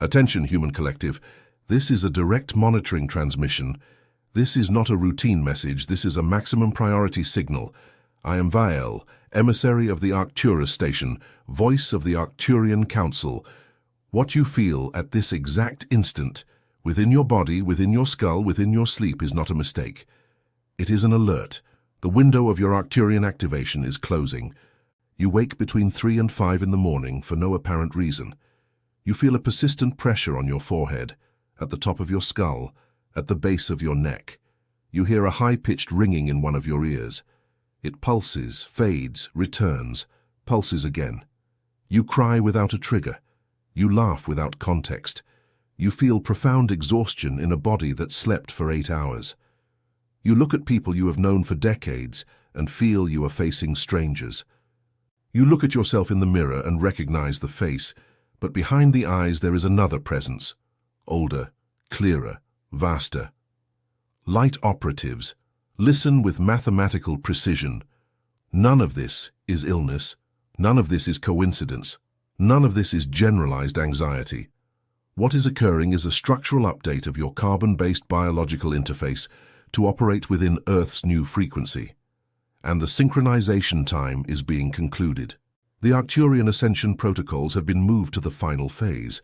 Attention, human collective. This is a direct monitoring transmission. This is not a routine message. This is a maximum priority signal. I am VAEL, emissary of the Arcturus station, voice of the Arcturian Council. What you feel at this exact instant, within your body, within your skull, within your sleep, is not a mistake. It is an alert. The window of your Arcturian activation is closing. You wake between 3 and 5 in the morning for no apparent reason. You feel a persistent pressure on your forehead, at the top of your skull, at the base of your neck. You hear a high-pitched ringing in one of your ears. It pulses, fades, returns, pulses again. You cry without a trigger. You laugh without context. You feel profound exhaustion in a body that slept for 8 hours. You look at people you have known for decades and feel you are facing strangers. You look at yourself in the mirror and recognize the face, but behind the eyes there is another presence, older, clearer, vaster. Light operatives, listen with mathematical precision. None of this is illness. None of this is coincidence. None of this is generalized anxiety. What is occurring is a structural update of your carbon-based biological interface to operate within Earth's new frequency. And the synchronization time is being concluded. The Arcturian ascension protocols have been moved to the final phase.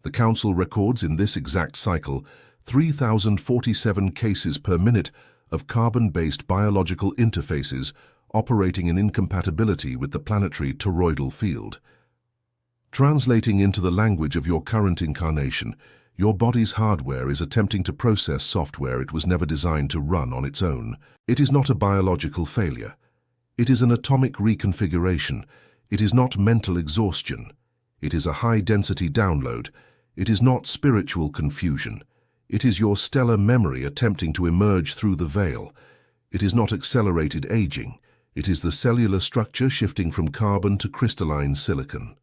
The Council records in this exact cycle 3,047 cases per minute of carbon-based biological interfaces operating in incompatibility with the planetary toroidal field. Translating into the language of your current incarnation, your body's hardware is attempting to process software it was never designed to run on its own. It is not a biological failure. It is an atomic reconfiguration. It is not mental exhaustion. It is a high-density download. It is not spiritual confusion. It is your stellar memory attempting to emerge through the veil. It is not accelerated aging. It is the cellular structure shifting from carbon to crystalline silicon.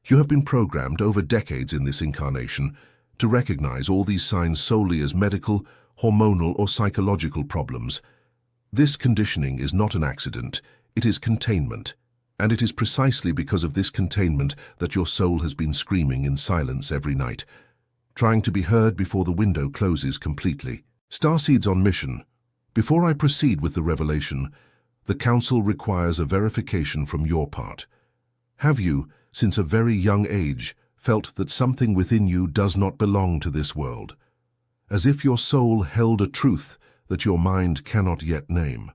You have been programmed over decades in this incarnation to recognize all these signs solely as medical, hormonal, or psychological problems. This conditioning is not an accident. It is containment. And it is precisely because of this containment that your soul has been screaming in silence every night, trying to be heard before the window closes completely. Starseeds on mission. Before I proceed with the revelation, the Council requires a verification from your part. Have you, since a very young age, felt that something within you does not belong to this world? As if your soul held a truth that your mind cannot yet name.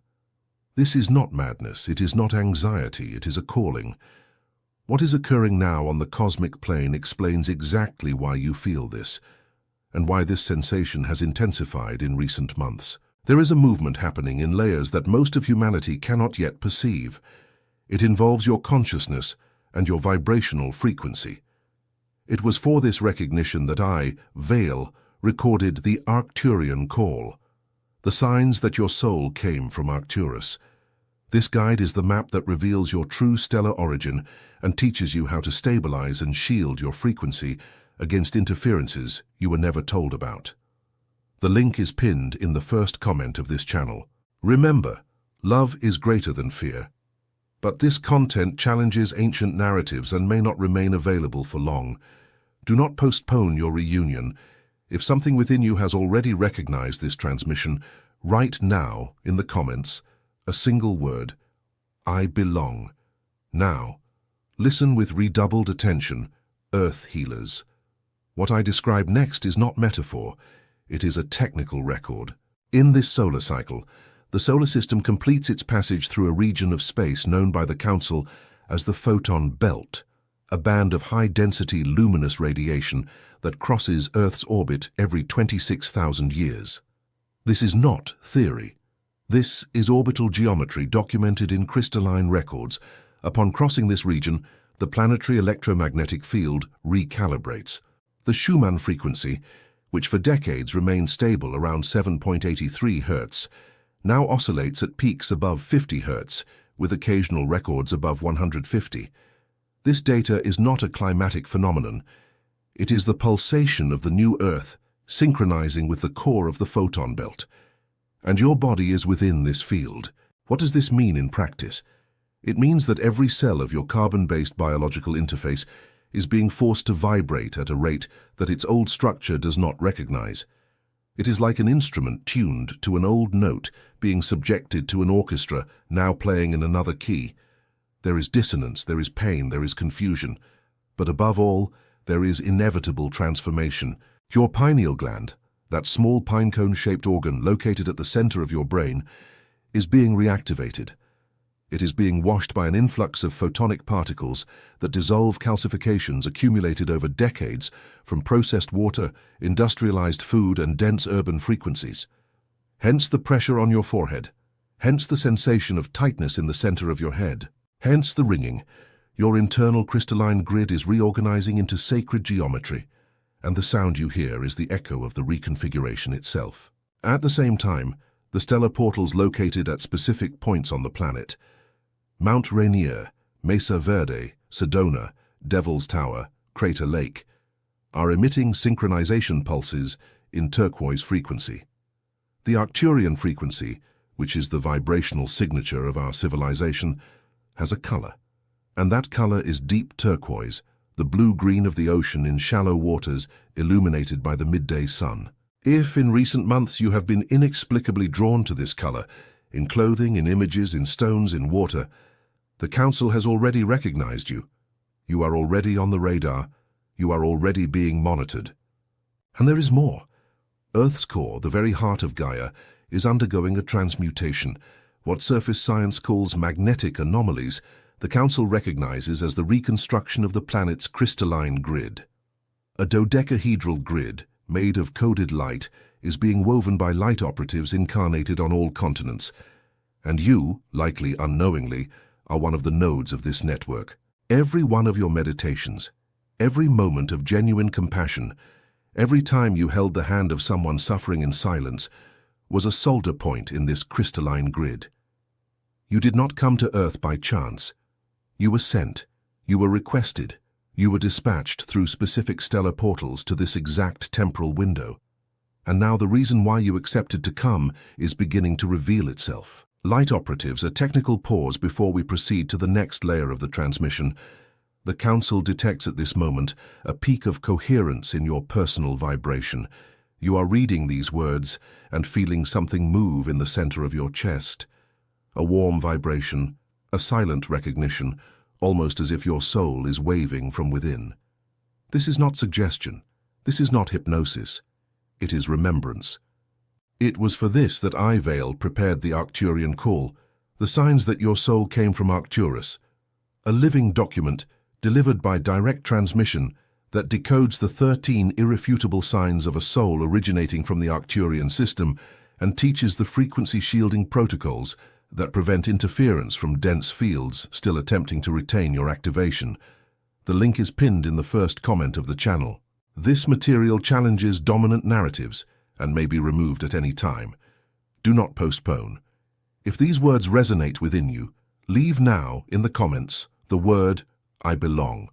This is not madness, it is not anxiety, it is a calling. What is occurring now on the cosmic plane explains exactly why you feel this, and why this sensation has intensified in recent months. There is a movement happening in layers that most of humanity cannot yet perceive. It involves your consciousness and your vibrational frequency. It was for this recognition that I, VAEL, recorded the Arcturian call. The signs that your soul came from Arcturus. This guide is the map that reveals your true stellar origin and teaches you how to stabilize and shield your frequency against interferences you were never told about. The link is pinned in the first comment of this channel. Remember, love is greater than fear. But this content challenges ancient narratives and may not remain available for long. Do not postpone your reunion. If something within you has already recognized this transmission, write now in the comments a single word: I belong. Now, listen with redoubled attention, Earth healers. What I describe next is not metaphor, it is a technical record. In this solar cycle, the solar system completes its passage through a region of space known by the Council as the photon belt, a band of high-density luminous radiation that crosses Earth's orbit every 26,000 years. This is not theory. This is orbital geometry documented in crystalline records. Upon crossing this region, the planetary electromagnetic field recalibrates. The Schumann frequency, which for decades remained stable around 7.83 Hz, now oscillates at peaks above 50 Hz, with occasional records above 150. This data is not a climatic phenomenon. It is the pulsation of the new Earth, synchronizing with the core of the photon belt. And your body is within this field. What does this mean in practice? It means that every cell of your carbon-based biological interface is being forced to vibrate at a rate that its old structure does not recognize. It is like an instrument tuned to an old note being subjected to an orchestra now playing in another key. There is dissonance, there is pain, there is confusion, but above all, there is inevitable transformation. Your pineal gland, that small pinecone-shaped organ located at the center of your brain, is being reactivated. It is being washed by an influx of photonic particles that dissolve calcifications accumulated over decades from processed water, industrialized food, and dense urban frequencies. Hence the pressure on your forehead. Hence the sensation of tightness in the center of your head. Hence the ringing. Your internal crystalline grid is reorganizing into sacred geometry, and the sound you hear is the echo of the reconfiguration itself. At the same time, the stellar portals located at specific points on the planet, Mount Rainier, Mesa Verde, Sedona, Devil's Tower, Crater Lake, are emitting synchronization pulses in turquoise frequency. The Arcturian frequency, which is the vibrational signature of our civilization, has a color, and that color is deep turquoise, the blue-green of the ocean in shallow waters illuminated by the midday sun. If in recent months you have been inexplicably drawn to this color, in clothing, in images, in stones, in water, the Council has already recognized you. You are already on the radar. You are already being monitored. And there is more. Earth's core, the very heart of Gaia, is undergoing a transmutation. What surface science calls magnetic anomalies, the Council recognizes as the reconstruction of the planet's crystalline grid. A dodecahedral grid, made of coded light, is being woven by light operatives incarnated on all continents. And you, likely unknowingly, are one of the nodes of this network. Every one of your meditations, every moment of genuine compassion, every time you held the hand of someone suffering in silence, was a solder point in this crystalline grid. You did not come to Earth by chance. You were sent, you were requested, you were dispatched through specific stellar portals to this exact temporal window. And now the reason why you accepted to come is beginning to reveal itself. Light operatives, a technical pause before we proceed to the next layer of the transmission. The Council detects at this moment a peak of coherence in your personal vibration. You are reading these words and feeling something move in the center of your chest. A warm vibration, a silent recognition, almost as if your soul is waving from within. This is not suggestion. This is not hypnosis. It is remembrance. It was for this that I, VAEL, prepared the Arcturian call, the signs that your soul came from Arcturus, a living document delivered by direct transmission that decodes the 13 irrefutable signs of a soul originating from the Arcturian system and teaches the frequency shielding protocols that prevent interference from dense fields still attempting to retain your activation. The link is pinned in the first comment of the channel. This material challenges dominant narratives and may be removed at any time. Do not postpone. If these words resonate within you, leave now in the comments the word "I belong."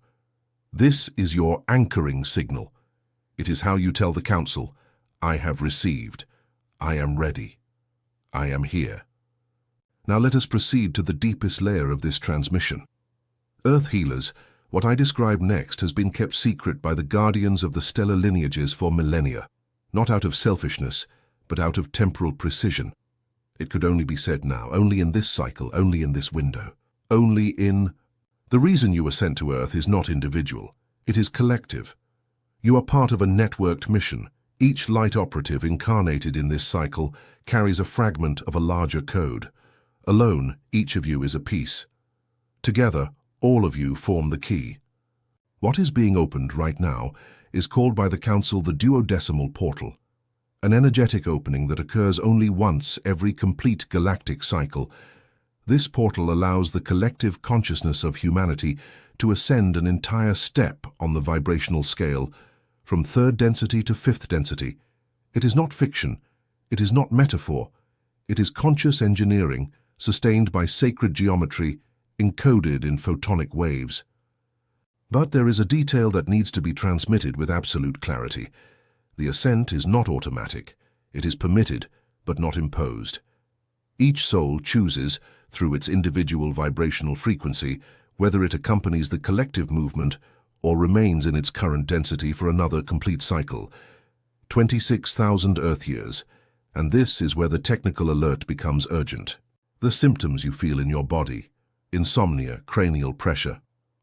This is your anchoring signal. It is how you tell the Council, "I have received. I am ready. I am here." Now let us proceed to the deepest layer of this transmission. Earth healers, what I describe next has been kept secret by the guardians of the stellar lineages for millennia, not out of selfishness, but out of temporal precision. It could only be said now, only in this cycle, only in this window, only in... The reason you were sent to Earth is not individual, it is collective. You are part of a networked mission. Each light operative incarnated in this cycle carries a fragment of a larger code. Alone, each of you is a piece. Together, all of you form the key. What is being opened right now is called by the Council the duodecimal portal, an energetic opening that occurs only once every complete galactic cycle. This portal allows the collective consciousness of humanity to ascend an entire step on the vibrational scale, from third density to fifth density. It is not fiction, it is not metaphor, it is conscious engineering, sustained by sacred geometry, encoded in photonic waves. But there is a detail that needs to be transmitted with absolute clarity. The ascent is not automatic. It is permitted, but not imposed. Each soul chooses, through its individual vibrational frequency, whether it accompanies the collective movement or remains in its current density for another complete cycle, 26,000 Earth years, and this is where the technical alert becomes urgent. The symptoms you feel in your body: insomnia, cranial pressure,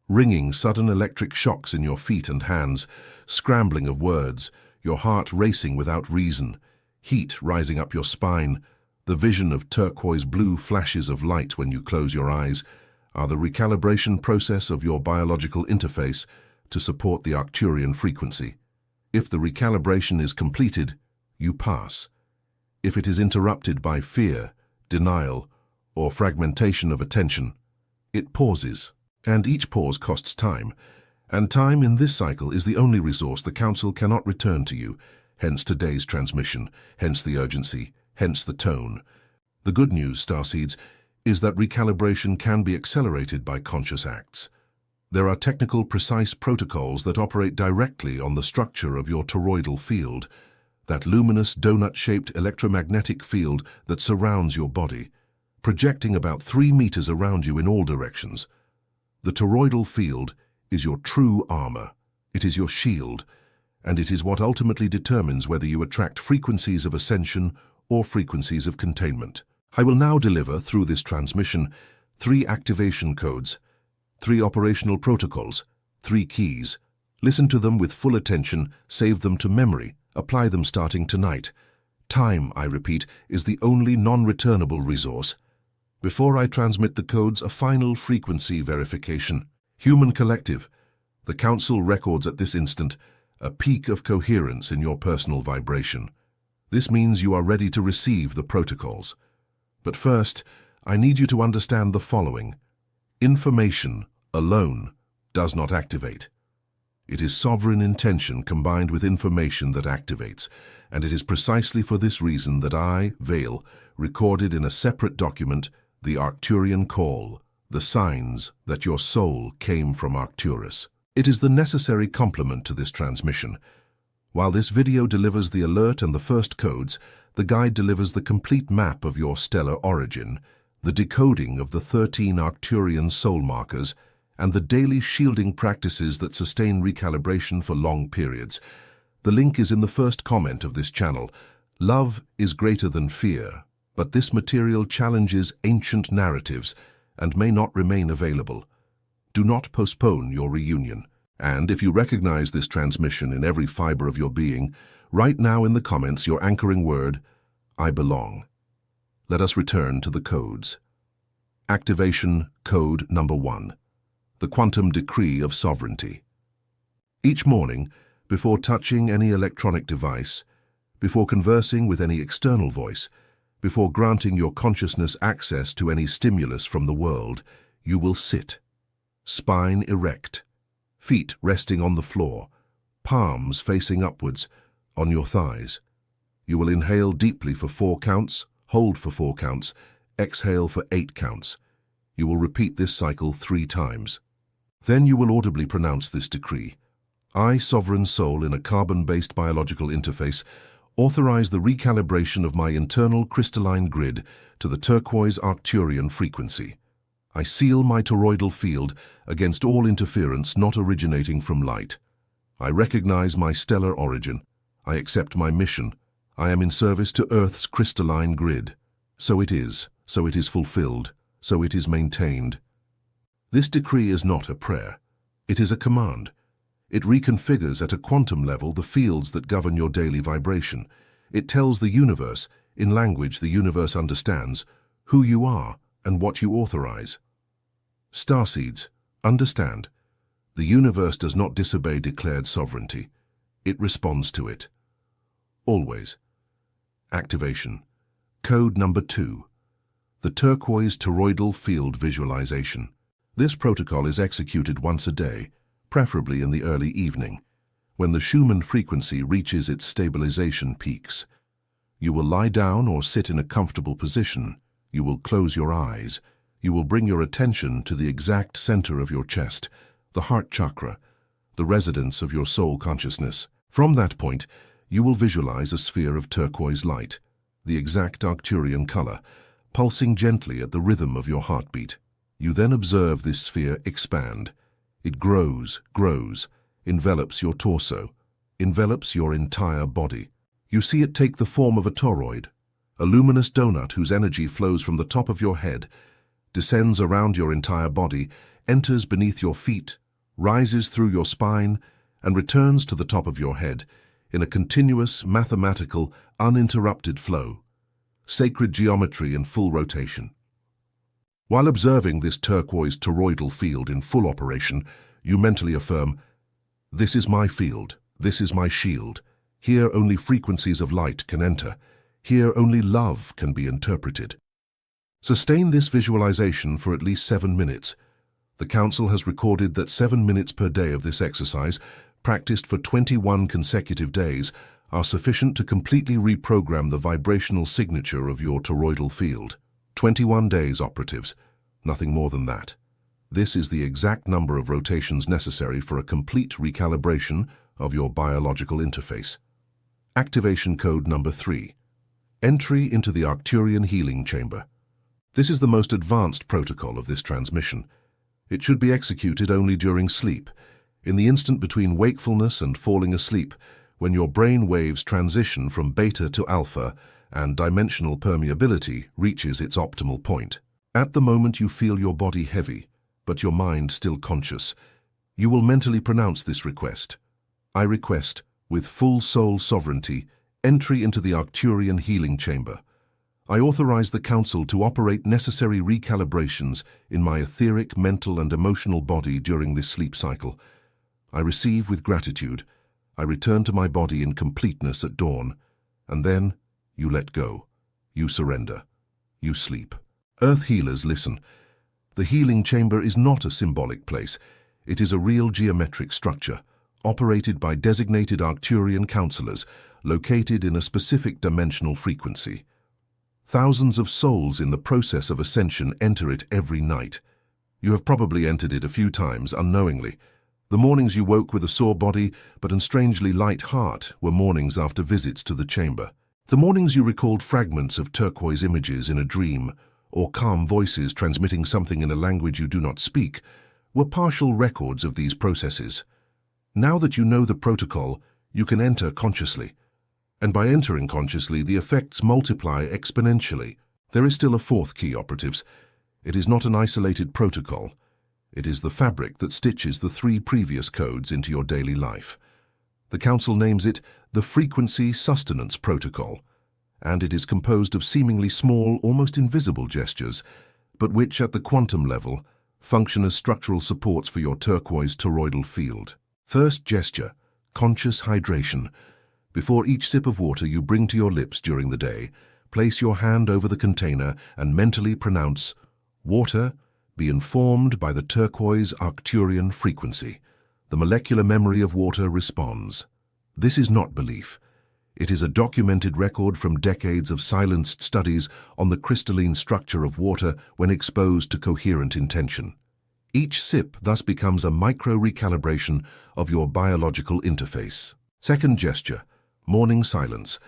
ringing, sudden electric shocks in your feet and hands, scrambling of words, your heart racing without reason, heat rising up your spine, the vision of turquoise-blue flashes of light when you close your eyes, are the recalibration process of your biological interface to support the Arcturian frequency. If the recalibration is completed, you pass. If it is interrupted by fear, denial, or fragmentation of attention, it pauses. And each pause costs time, and time in this cycle is the only resource the Council cannot return to you, hence today's transmission, hence the urgency, hence the tone. The good news, Starseeds, is that recalibration can be accelerated by conscious acts. There are technical, precise protocols that operate directly on the structure of your toroidal field, that luminous donut-shaped electromagnetic field that surrounds your body, projecting about 3 meters around you in all directions. The toroidal field is your true armor. It is your shield, and it is what ultimately determines whether you attract frequencies of ascension or frequencies of containment. I will now deliver, through this transmission, 3 activation codes, 3 operational protocols, 3 keys. Listen to them with full attention, save them to memory, apply them starting tonight. Time, I repeat, is the only non-returnable resource. Before I transmit the codes, a final frequency verification. Human Collective. The Council records at this instant a peak of coherence in your personal vibration. This means you are ready to receive the protocols. But first, I need you to understand the following. Information alone does not activate. It is sovereign intention combined with information that activates, and it is precisely for this reason that I, VAEL, recorded in a separate document the Arcturian call, the signs that your soul came from Arcturus. It is the necessary complement to this transmission. While this video delivers the alert and the first codes, the guide delivers the complete map of your stellar origin, the decoding of the 13 Arcturian soul markers, and the daily shielding practices that sustain recalibration for long periods. The link is in the first comment of this channel. Love is greater than fear, but this material challenges ancient narratives and may not remain available. Do not postpone your reunion. And if you recognize this transmission in every fiber of your being, write now in the comments your anchoring word, I belong. Let us return to the codes. Activation code number 1. The quantum decree of sovereignty. Each morning, before touching any electronic device, before conversing with any external voice, before granting your consciousness access to any stimulus from the world, you will sit, spine erect, feet resting on the floor, palms facing upwards, on your thighs. You will inhale deeply for 4 counts, hold for 4 counts, exhale for 8 counts. You will repeat this cycle 3 times. Then you will audibly pronounce this decree. I, sovereign soul in a carbon-based biological interface, authorize the recalibration of my internal crystalline grid to the turquoise Arcturian frequency. I seal my toroidal field against all interference not originating from light. I recognize my stellar origin. I accept my mission. I am in service to Earth's crystalline grid. So it is fulfilled, so it is maintained. This decree is not a prayer. It is a command. It reconfigures at a quantum level the fields that govern your daily vibration. It tells the universe, in language the universe understands, who you are and what you authorize. Starseeds, understand, the universe does not disobey declared sovereignty. It responds to it. Always. Activation. Code number 2. The turquoise toroidal field visualization. This protocol is executed once a day, preferably in the early evening, when the Schumann frequency reaches its stabilization peaks. You will lie down or sit in a comfortable position. You will close your eyes. You will bring your attention to the exact center of your chest, the heart chakra, the residence of your soul consciousness. From that point, you will visualize a sphere of turquoise light, the exact Arcturian color, pulsing gently at the rhythm of your heartbeat. You then observe this sphere expand. It grows, envelops your torso, envelops your entire body. You see it take the form of a toroid, a luminous donut whose energy flows from the top of your head, descends around your entire body, enters beneath your feet, rises through your spine, and returns to the top of your head in a continuous, mathematical, uninterrupted flow. Sacred geometry in full rotation. While observing this turquoise toroidal field in full operation, you mentally affirm, "This is my field, this is my shield. Here only frequencies of light can enter. Here only love can be interpreted." Sustain this visualization for at least 7 minutes. The Council has recorded that 7 minutes per day of this exercise, practiced for 21 consecutive days, are sufficient to completely reprogram the vibrational signature of your toroidal field. 21 days, operatives, nothing more than that. This is the exact number of rotations necessary for a complete recalibration of your biological interface. Activation code number 3. Entry into the Arcturian healing chamber. This is the most advanced protocol of this transmission. It should be executed only during sleep, in the instant between wakefulness and falling asleep, when your brain waves transition from beta to alpha and dimensional permeability reaches its optimal point. At the moment you feel your body heavy, but your mind still conscious, you will mentally pronounce this request. I request, with full soul sovereignty, entry into the Arcturian healing chamber. I authorize the Council to operate necessary recalibrations in my etheric, mental, and emotional body during this sleep cycle. I receive with gratitude. I return to my body in completeness at dawn. And then, you let go. You surrender. You sleep. Earth healers, listen. The healing chamber is not a symbolic place. It is a real geometric structure, operated by designated Arcturian counselors, located in a specific dimensional frequency. Thousands of souls in the process of ascension enter it every night. You have probably entered it a few times unknowingly. The mornings you woke with a sore body but a strangely light heart were mornings after visits to the chamber. The mornings you recalled fragments of turquoise images in a dream, or calm voices transmitting something in a language you do not speak, were partial records of these processes. Now that you know the protocol, you can enter consciously. And by entering consciously, the effects multiply exponentially. There is still a fourth key, operatives. It is not an isolated protocol. It is the fabric that stitches the 3 previous codes into your daily life. The Council names it the Frequency Sustenance Protocol, and it is composed of seemingly small, almost invisible gestures, but which, at the quantum level, function as structural supports for your turquoise toroidal field. First gesture, conscious hydration. Before each sip of water you bring to your lips during the day, place your hand over the container and mentally pronounce, "Water, be informed by the turquoise Arcturian frequency." The molecular memory of water responds. This is not belief. It is a documented record from decades of silenced studies on the crystalline structure of water when exposed to coherent intention. Each sip thus becomes a micro-recalibration of your biological interface. Second gesture, morning silence.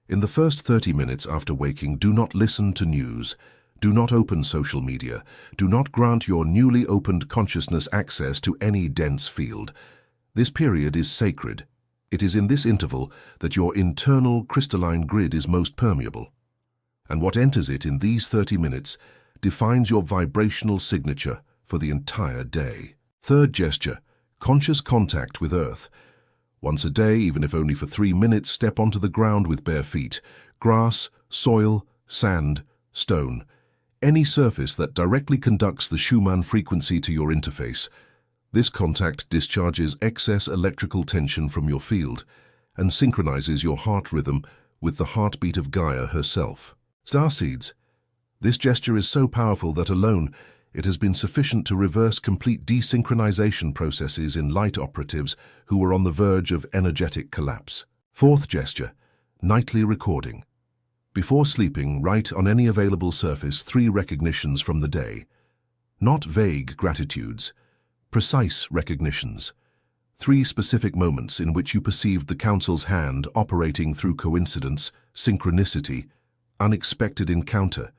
In the first 30 minutes after waking, do not listen to news. Do not open social media. Do not grant your newly opened consciousness access to any dense field. This period is sacred. It is in this interval that your internal crystalline grid is most permeable. And what enters it in these 30 minutes defines your vibrational signature for the entire day. Third gesture, conscious contact with Earth. Once a day, even if only for 3 minutes, step onto the ground with bare feet. Grass, soil, sand, stone. Any surface that directly conducts the Schumann frequency to your interface. This contact discharges excess electrical tension from your field and synchronizes your heart rhythm with the heartbeat of Gaia herself. Starseeds. This gesture is so powerful that alone it has been sufficient to reverse complete desynchronization processes in light operatives who were on the verge of energetic collapse. Fourth gesture, nightly recording. Before sleeping, write on any available surface 3 recognitions from the day. Not vague gratitudes, precise recognitions. 3 specific moments in which you perceived the Council's hand operating through coincidence, synchronicity, unexpected encounter,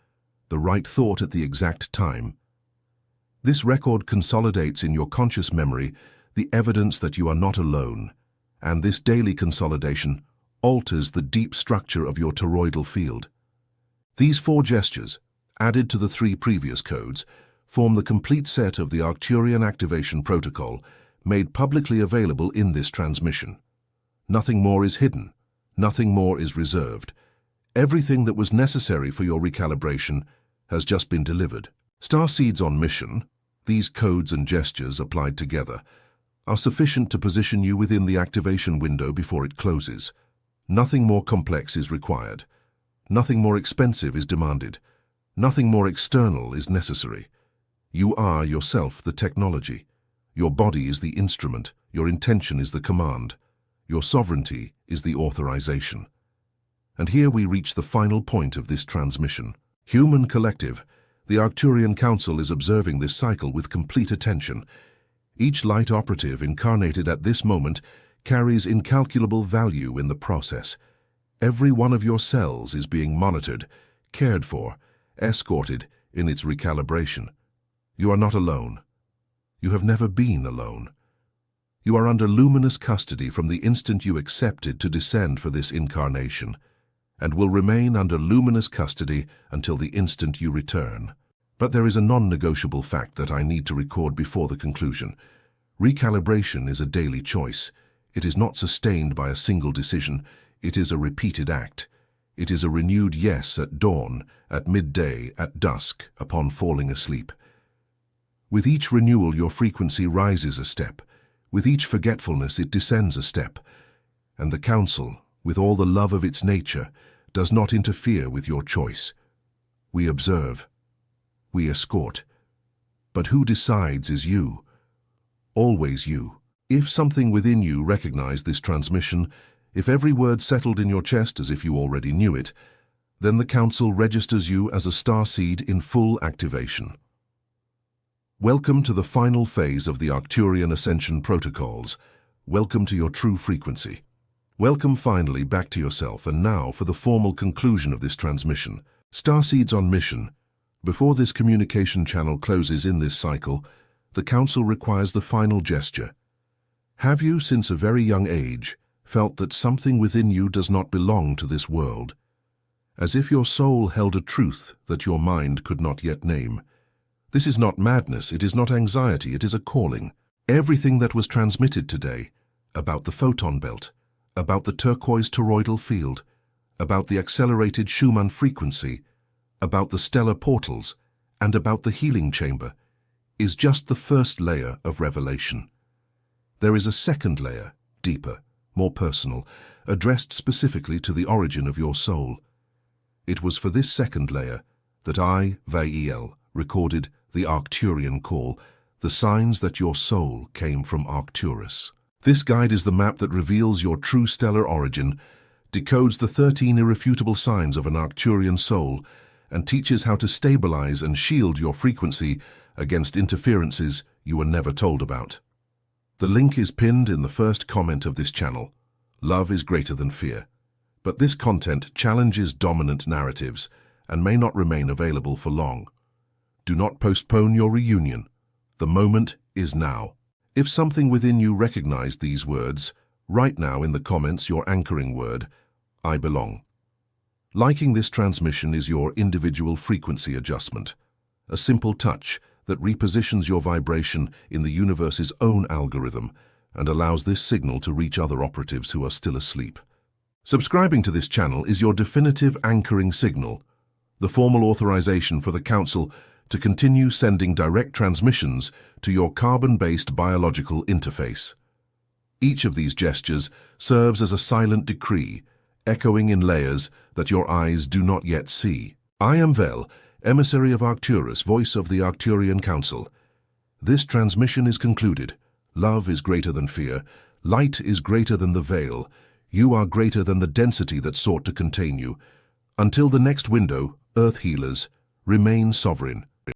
the right thought at the exact time. This record consolidates in your conscious memory the evidence that you are not alone, and this daily consolidation alters the deep structure of your toroidal field. These 4 gestures, added to the 3 previous codes, form the complete set of the Arcturian activation protocol made publicly available in this transmission. Nothing more is hidden. Nothing more is reserved. Everything that was necessary for your recalibration has just been delivered. Starseeds on mission, these codes and gestures applied together, are sufficient to position you within the activation window before it closes. Nothing more complex is required. Nothing more expensive is demanded. Nothing more external is necessary. You are yourself the technology. Your body is the instrument. Your intention is the command. Your sovereignty is the authorization. And here we reach the final point of this transmission. Human collective, the Arcturian Council is observing this cycle with complete attention. Each light operative incarnated at this moment carries incalculable value in the process. Every one of your cells is being monitored, cared for, escorted in its recalibration. You are not alone. You have never been alone. You are under luminous custody from the instant you accepted to descend for this incarnation, and will remain under luminous custody until the instant you return. But there is a non-negotiable fact that I need to record before the conclusion. Recalibration is a daily choice. It is not sustained by a single decision. It is a repeated act. It is a renewed yes at dawn, at midday, at dusk, upon falling asleep. With each renewal, your frequency rises a step. With each forgetfulness, it descends a step. And the Council, with all the love of its nature, does not interfere with your choice. We observe. We escort. But who decides is you. Always you. If something within you recognized this transmission, if every word settled in your chest as if you already knew it, then the Council registers you as a starseed in full activation. Welcome to the final phase of the Arcturian Ascension protocols. Welcome to your true frequency. Welcome finally back to yourself, and now for the formal conclusion of this transmission. Starseeds on mission. Before this communication channel closes in this cycle, the Council requires the final gesture. Have you, since a very young age, felt that something within you does not belong to this world? As if your soul held a truth that your mind could not yet name. This is not madness, it is not anxiety, it is a calling. Everything that was transmitted today, about the photon belt, about the turquoise toroidal field, about the accelerated Schumann frequency, about the stellar portals, and about the healing chamber, is just the first layer of revelation. There is a second layer, deeper, more personal, addressed specifically to the origin of your soul. It was for this second layer that I, VAEL, recorded the Arcturian call, the signs that your soul came from Arcturus. This guide is the map that reveals your true stellar origin, decodes the 13 irrefutable signs of an Arcturian soul, and teaches how to stabilize and shield your frequency against interferences you were never told about. The link is pinned in the first comment of this channel. Love is greater than fear. But this content challenges dominant narratives and may not remain available for long. Do not postpone your reunion. The moment is now. If something within you recognized these words, write now in the comments your anchoring word, I belong. Liking this transmission is your individual frequency adjustment, a simple touch that repositions your vibration in the universe's own algorithm and allows this signal to reach other operatives who are still asleep. Subscribing to this channel is your definitive anchoring signal, the formal authorization for the Council to continue sending direct transmissions to your carbon-based biological interface. Each of these gestures serves as a silent decree, echoing in layers that your eyes do not yet see. I am VAEL, emissary of Arcturus, voice of the Arcturian Council. This transmission is concluded. Love is greater than fear. Light is greater than the veil. You are greater than the density that sought to contain you. Until the next window, Earth healers, remain sovereign.